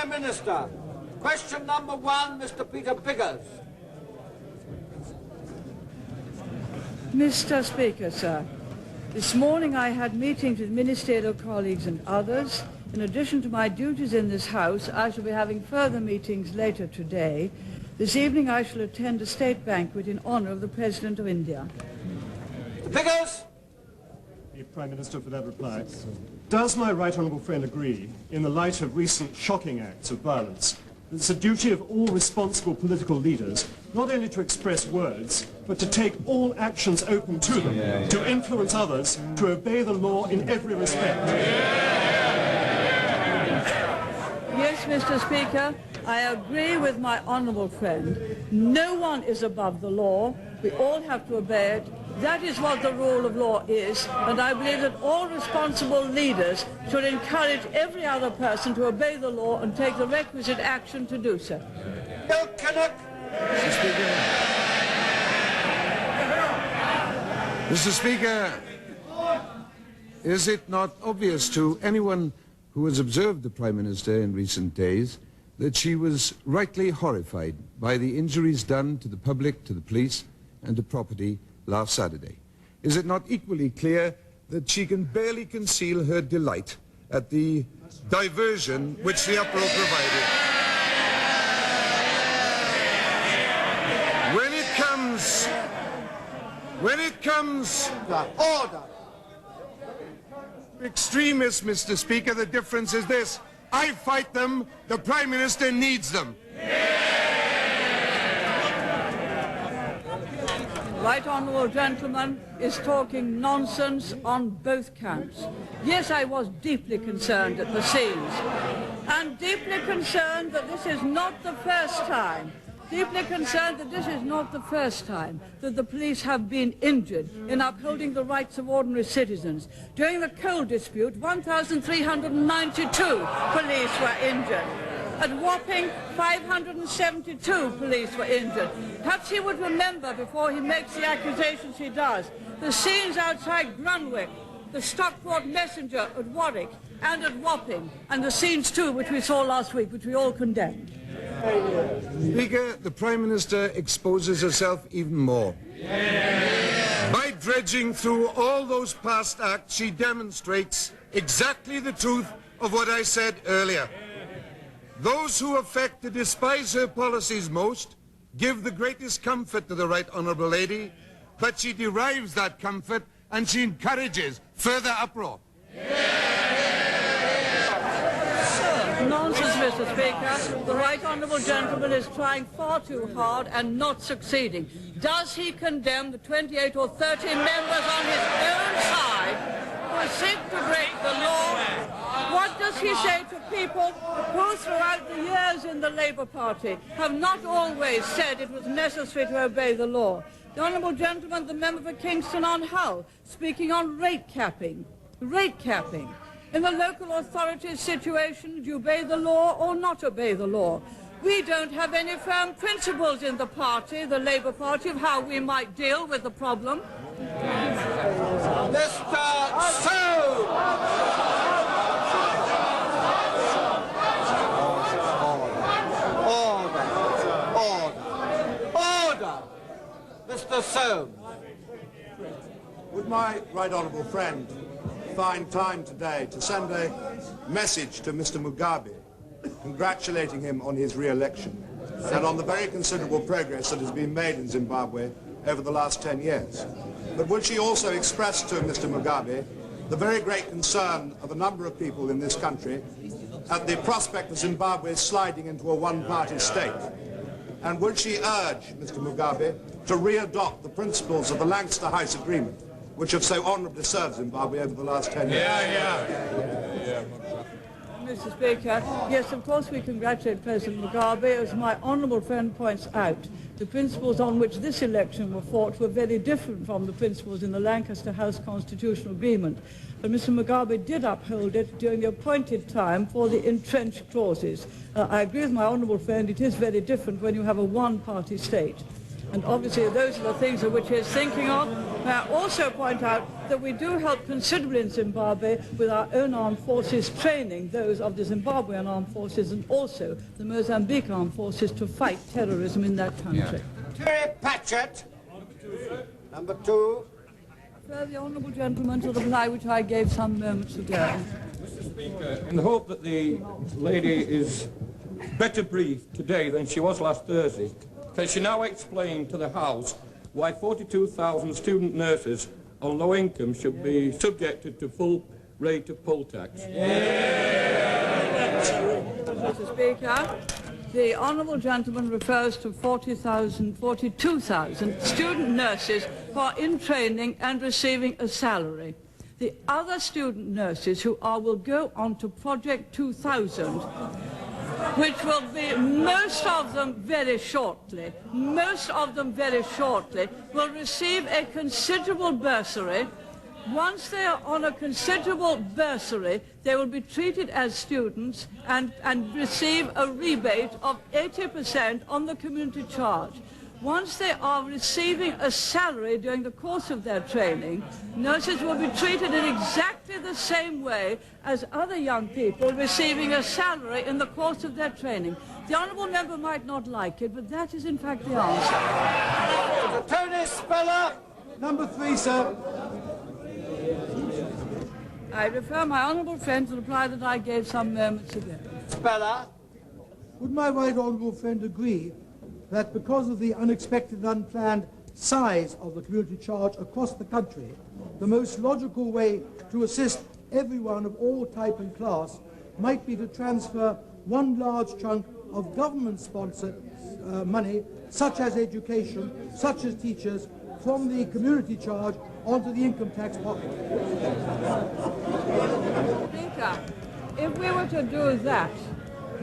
Prime Minister. Question number 1, Mr. Peter Biggers. Mr. Speaker, sir, this morning I had meetings with ministerial colleagues and others. In addition to my duties in this House, I shall be having further meetings later today. This evening I shall attend a state banquet in honour of the President of India. Mr. Biggers. The Prime Minister for that reply. Does my right honourable friend agree, in the light of recent shocking acts of violence, that it's a duty of all responsible political leaders not only to express words, but to take all actions open to them, to influence others, to obey the law in every respect? Yes, Mr. Speaker, I agree with my honourable friend. No one is above the law. We all have to obey it. That is what the rule of law is, and I believe that all responsible leaders should encourage every other person to obey the law and take the requisite action to do so. Mr. Speaker, is it not obvious to anyone who has observed the Prime Minister in recent days that she was rightly horrified by the injuries done to the public, to the police and to property last Saturday? Is it not equally clear that she can barely conceal her delight at the diversion which the uproar provided? When it comes Order. extremists, Mr. Speaker, the difference is this: I fight them, the Prime Minister needs them. Right honourable gentleman is talking nonsense on both counts. Yes, I was deeply concerned at the scenes, and deeply concerned that this is not the first time. Deeply concerned that this is not the first time that the police have been injured in upholding the rights of ordinary citizens. During the coal dispute, 1,392 police were injured. At Wapping, 572 police were injured. Perhaps he would remember, before he makes the accusations he does, the scenes outside Grunwick, the Stockport Messenger at Warwick and at Wapping, and the scenes too which we saw last week, which we all condemned. Speaker, the Prime Minister exposes herself even more. By dredging through all those past acts, she demonstrates exactly the truth of what I said earlier. Those who affect to despise her policies most give the greatest comfort to the Right Honourable Lady, but she derives that comfort and she encourages further uproar. Nonsense, Mr. Speaker. The Right Honourable Gentleman is trying far too hard and not succeeding. Does he condemn the 28 or 30 members on his own side who seek to break the law? What does he say to people who throughout the years in the Labour Party have not always said it was necessary to obey the law? The Honourable Gentleman, the member for Kingston on Hull, speaking on rate capping. Rate capping. In the local authorities situation, do you obey the law or not obey the law? We don't have any firm principles in the party, the Labour Party, of how we might deal with the problem. Mr. Sow! Order! Mr. Sow! Would my right honourable friend find time today to send a message to Mr. Mugabe congratulating him on his re-election and on the very considerable progress that has been made in Zimbabwe over the last 10 years? But would she also express to Mr. Mugabe the very great concern of a number of people in this country at the prospect of Zimbabwe sliding into a one-party state? And would she urge Mr. Mugabe to re-adopt the principles of the Lancaster House Agreement, which have so honourably served Zimbabwe over the last 10 years? Mr. Speaker, yes, of course we congratulate President Mugabe. As my honourable friend points out, the principles on which this election were fought were very different from the principles in the Lancaster House Constitutional Agreement. But Mr. Mugabe did uphold it during the appointed time for the entrenched clauses. I agree with my honourable friend, it is very different when you have a one-party state. And obviously those are the things of which he's thinking of. May I also point out that we do help considerably in Zimbabwe with our own armed forces training those of the Zimbabwean armed forces and also the Mozambique armed forces to fight terrorism in that country. Terry Patchett. Number 2. The honourable gentleman to reply which I gave some moments ago. Mr. Speaker, in the hope that the lady is better briefed today than she was last Thursday, can she now explain to the House why 42,000 student nurses on low income should be subjected to full rate of poll tax? Mr. Speaker, the honourable gentleman refers to 42,000 student nurses who are in training and receiving a salary. The other student nurses who will go on to Project 2000, which will be most of them very shortly, will receive a considerable bursary. Once they are on a considerable bursary, they will be treated as students and receive a rebate of 80% on the community charge. Once they are receiving a salary during the course of their training, nurses will be treated in exactly the same way as other young people receiving a salary in the course of their training. The honourable member might not like it, but that is in fact the answer. Tony Speller. Number 3, sir. I refer my honourable friend to the reply that I gave some moments ago. Speller. Would my right honourable friend agree that because of the unexpected and unplanned size of the community charge across the country, the most logical way to assist everyone of all type and class might be to transfer one large chunk of government-sponsored money, such as education, such as teachers, from the community charge onto the income tax pocket? Speaker, if we were to do that,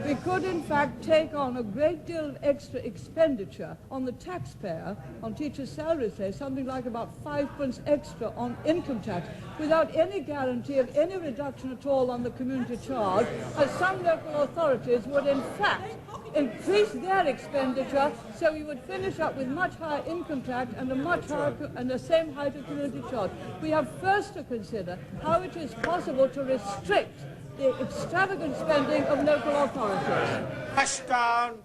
we could in fact take on a great deal of extra expenditure on the taxpayer, on teachers' salaries, say, something like about 5 pence extra on income tax, without any guarantee of any reduction at all on the community charge, as some local authorities would in fact increase their expenditure, so we would finish up with much higher income tax and a much higher and the same height of community charge. We have first to consider how it is possible to restrict the extravagant spending of local authorities. Ashdown.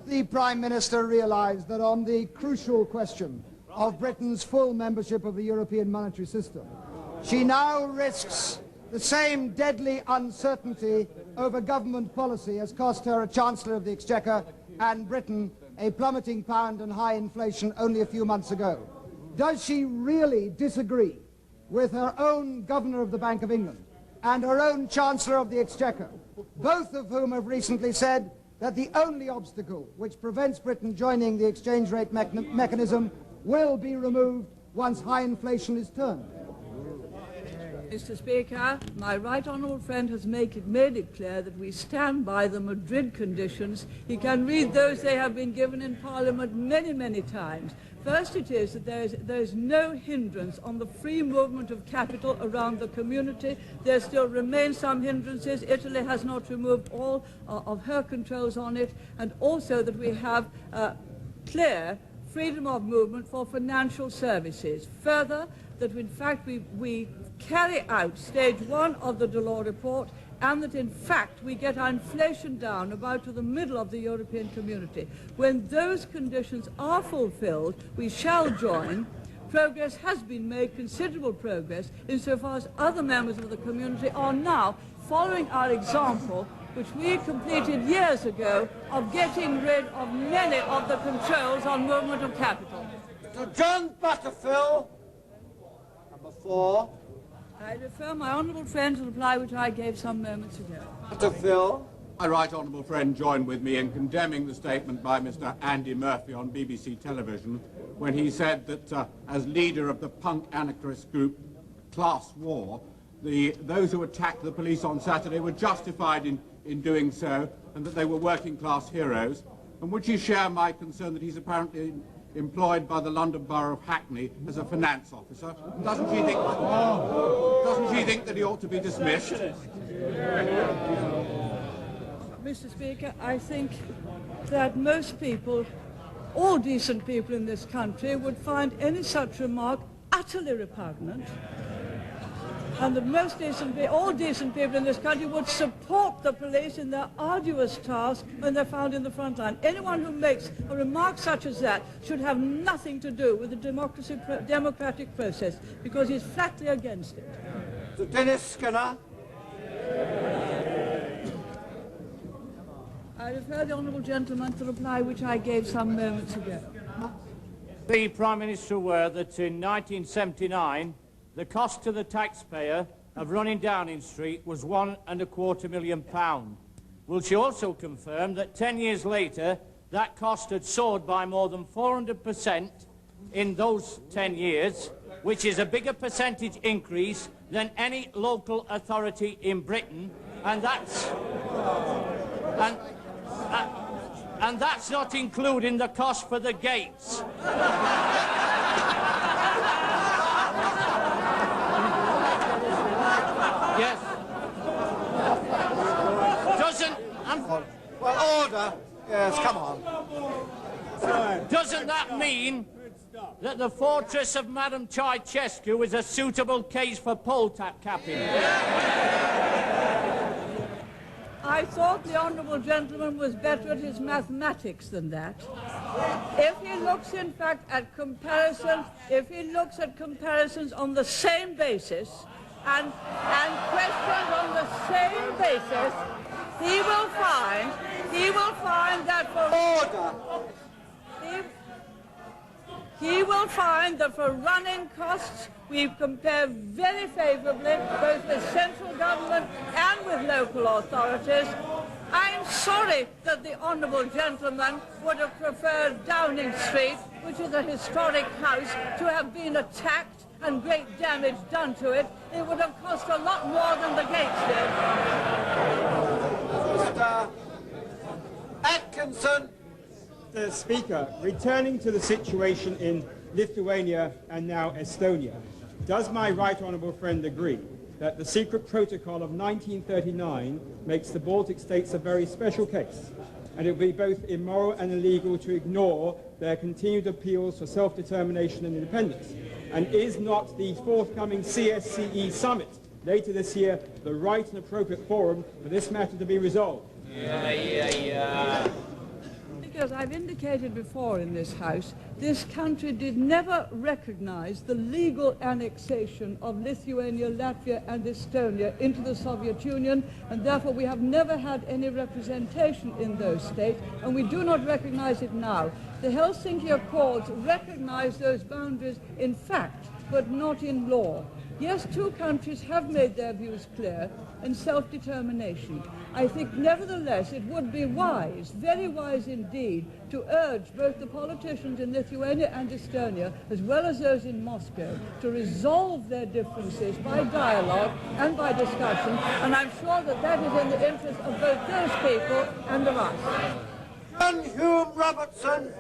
The Prime Minister realised that on the crucial question of Britain's full membership of the European monetary system, she now risks the same deadly uncertainty over government policy has cost her a Chancellor of the Exchequer and Britain a plummeting pound and high inflation only a few months ago. Does she really disagree with her own Governor of the Bank of England and her own Chancellor of the Exchequer, both of whom have recently said that the only obstacle which prevents Britain joining the exchange rate mechanism will be removed once high inflation is turned? Mr. Speaker, my right honourable friend has made it clear that we stand by the Madrid conditions. He can read those. They have been given in Parliament many, many times. First it is that there is no hindrance on the free movement of capital around the community. There still remain some hindrances. Italy has not removed all of her controls on it, and also that we have clear freedom of movement for financial services. Further, that in fact we carry out stage 1 of the Delors report, and that in fact we get our inflation down about to the middle of the European community. When those conditions are fulfilled, we shall join. Progress has been made, considerable progress, insofar as other members of the community are now following our example, which we completed years ago, of getting rid of many of the controls on movement of capital. To John Butterfield. Number 4. I refer my honourable friend to the reply which I gave some moments ago. Butterfield. My right honourable friend joined with me in condemning the statement by Mr. Andy Murphy on BBC television when he said that as leader of the punk anarchist group Class War, those who attacked the police on Saturday were justified in doing so, and that they were working class heroes. And would you share my concern that he's apparently employed by the London Borough of Hackney as a finance officer? Doesn't she think that he ought to be dismissed? Mr. Speaker, I think that most people all decent people in this country would find any such remark utterly repugnant, and that all decent people in this country would support the police in their arduous task when they're found in the front line. Anyone who makes a remark such as that should have nothing to do with the democratic process, because he's flatly against it. So Dennis Skinner. I refer the honourable gentleman to the reply which I gave some moments ago. The Prime Minister aware that in 1979 the cost to the taxpayer of running Downing Street was £1.25 million. Will she also confirm that 10 years later that cost had soared by more than 400% in those 10 years, which is a bigger percentage increase than any local authority in Britain, and that's not including the cost for the gates. Yes. Well, order. Yes, come on. Doesn't that mean that the fortress of Madame Ceausescu is a suitable case for poll capping? I thought the honourable gentleman was better at his mathematics than that. If he looks, in fact, at comparisons, on the same basis and questions on the same basis, he will find that for order. He will find that for running costs, we compare very favourably both with central government and with local authorities. I'm sorry that the honourable gentleman would have preferred Downing Street, which is a historic house, to have been attacked and great damage done to it. It would have cost a lot more than the gates did. Mr. Atkinson. Mr. Speaker, returning to the situation in Lithuania and now Estonia, does my right honourable friend agree that the secret protocol of 1939 makes the Baltic states a very special case, and it would be both immoral and illegal to ignore their continued appeals for self-determination and independence? And is not the forthcoming CSCE summit later this year the right and appropriate forum for this matter to be resolved? Because I've indicated before in this House, this country did never recognise the legal annexation of Lithuania, Latvia and Estonia into the Soviet Union, and therefore we have never had any representation in those states, and we do not recognise it now. The Helsinki Accords recognise those boundaries in fact, but not in law. Yes, two countries have made their views clear in self-determination. I think, nevertheless, it would be wise, very wise indeed, to urge both the politicians in Lithuania and Estonia, as well as those in Moscow, to resolve their differences by dialogue and by discussion, and I'm sure that that is in the interest of both those people and of us. John Hume Robertson.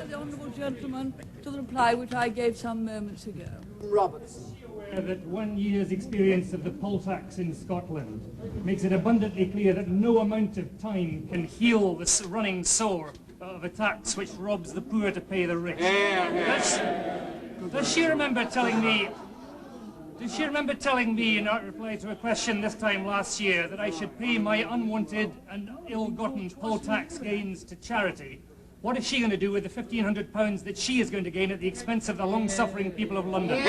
The honourable gentleman to the reply which I gave some moments ago. Robertson. That 1 year's experience of the poll tax in Scotland makes it abundantly clear that no amount of time can heal the running sore of a tax which robs the poor to pay the rich. Does she remember telling me in reply to a question this time last year that I should pay my unwanted and ill-gotten poll tax gains to charity? What is she going to do with the £1,500 that she is going to gain at the expense of the long-suffering people of London?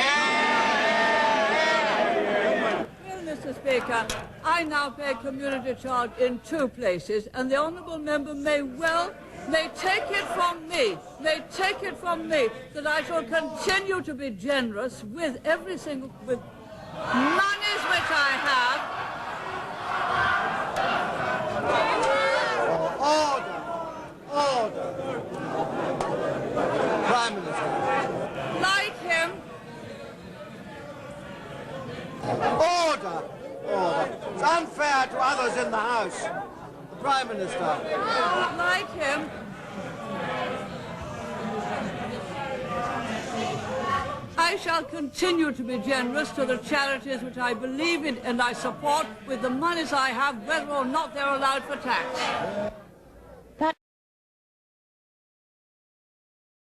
Mr. Speaker, I now pay community charge in two places, and the honourable member may take it from me that I shall continue to be generous with monies which I have. Order. Prime Minister. Like him. Order. It's unfair to others in the House. The Prime Minister. Like him. I shall continue to be generous to the charities which I believe in and I support with the monies I have, whether or not they're allowed for tax.